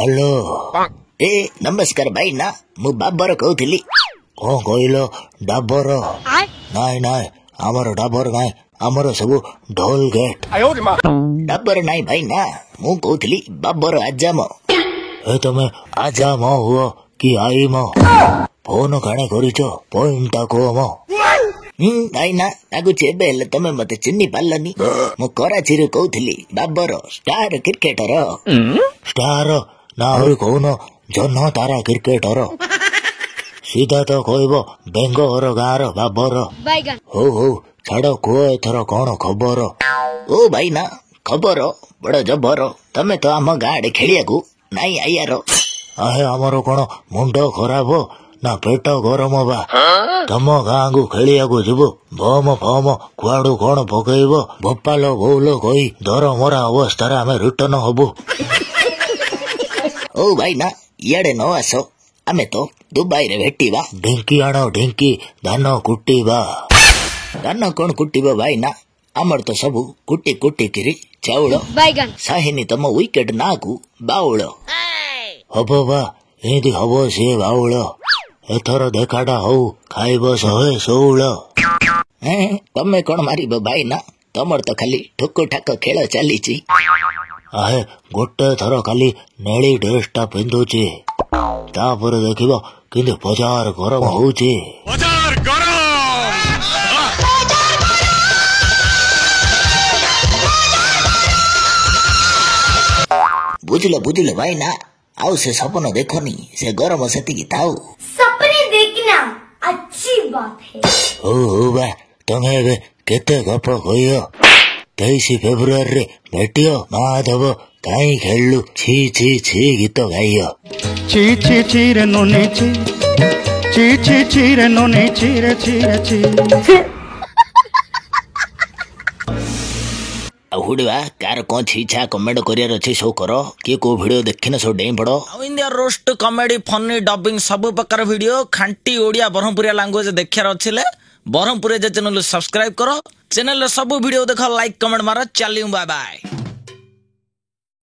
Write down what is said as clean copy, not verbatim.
Hello ए नमस्कार भाई ना मु बाबर कहूली कौन कहल डाबर नाई नाई आमर डाबर नाई आमर सब ढोल गेट डाबर नाई भाई ना मु कहूली बाबर आजाम ए तमे आजाम हुओ कि आईम फोन काणे करिछ पॉइंट को मो नाई ना लाଗୁଛି ଏବେ ହେଲେ ତମେ ମତେ ଚିହ୍ନି ପାରିଲନି ମୁଁ କରାଚିରୁ କହୁଥିଲି ବାବର ଷ୍ଟାର କ୍ରିକେଟର ଷ୍ଟାର ନା ଆହୁରି କହୁନ ଜହ୍ନ ତାରା କ୍ରିକେଟର ସିଧା ତ କହିବ ବେଙ୍ଗର ଗାଁର ବାବର ହଉ ହଉ ଛାଡ କୁହ ଏଥର କଣ ଖବର ଓ ଭାଇ ନା ଖବର ବଡ ଜବର ତମେ ତ ଆମ ଗାଁ ଆଡେ ଖେଳିବାକୁ ନାଇଁ ଆଇଆର ଆହେ ଆମର କଣ ମୁଣ୍ଡ ଖରାପ ନା ପେଟ ଗରମ ବା ତମ ଗାଁକୁ ଖେଳିବାକୁ ଯିବୁ ବମ ଫମ କୁଆଡୁ କଣ ପକେଇବ ଭୋପାଲ ବଉଲ କହି ଦରମରା ଅବସ୍ଥାରେ ଆମେ ରିଟର୍ନ ହବୁ ଓ ଭାଇ ନା ଇଆଡେ ନ ଆସ ଆମେ ତ ଦୁବାଇରେ ଭେଟିବା ଢିଙ୍କି ଆଣ ଢିଙ୍କି ଧାନ କୁଟିବା ଧାନ କଣ କୁଟିବ ଭାଇ ନା ଆମର ତ ସବୁ କୁଟି କୁଟିକିରି ଚାଉଳ ସାହିନୀ ତମ ୱିକେଟ ନାକୁ ବାଉଳ ହବ ବା ଏମିତି ହବ ସିଏ ବାଉଳ ଏଥର ଦେଖାଟା ହଉ ଖାଇବ 116 ତମେ କଣ ମାରିବ ଭାଇ ନା ତମର ତ ଖାଲି ଠୋକ ଠାକ ଖେଳ ଚାଲିଛି ଆହେ ଗୋଟେ ଥର ଖାଲି ନେଳି ଡ୍ରେସଟା ପିନ୍ଧୁଛି ତାପରେ ଦେଖିବ କିନ୍ତୁ ବଜାର ଗରମ ହଉଛି ବୁଝିଲ ବୁଝିଲ ଭାଇ ନା ଆଉ ସେ ସପନ ଦେଖନି ସେ ଗରମ ସେତିକି ଥାଉ सपने देखना अच्छी बात है ହଉ ବା ତମେ ଏବେ କେତେ ଗପ କହିବ 23 ଫେବୃଆରୀରେ ଭେଟିବ ମାଧବ କାହିଁ ଖେଳିଲୁ ଛି ଛି ଛି ଗୀତ ଗାଇବ ଛି ଛି ଛି ରେ ନୁନି ଛି ଛି ଛି ଛି ରେ ନୁନି ଛି ରେ ଛି ରେ ଛି ଆଉ ହୁଡିବା କାର କଣ ଇଚ୍ଛା କମେଣ୍ଟ କରିବାର ଅଛି ସବୁ କର କିଏ କୋଉ ଭିଡିଓ ଦେଖିନ ସବୁ ଡେଇଁ ପଡ ଆଉ India roast comedy Fani dubbing ସବୁ ପ୍ରକାର ଭିଡିଓ ଖାଣ୍ଟି ଓଡିଆ ବ୍ରହ୍ମପୁରିଆ ଲାଙ୍ଗୁଏଜ ଦେଖିବାର ଅଛିଲେ ବ୍ରହ୍ମପୁରିଆ ଚ୍ୟାନେଲ ସବସ୍କ୍ରାଇବ କର ଚ୍ୟାନେଲ ସବୁ ଭିଡିଓ ଦେଖ ଲାଇକ୍ କମେଣ୍ଟ ମାର ଚାଲିଉ ବାय ବାय।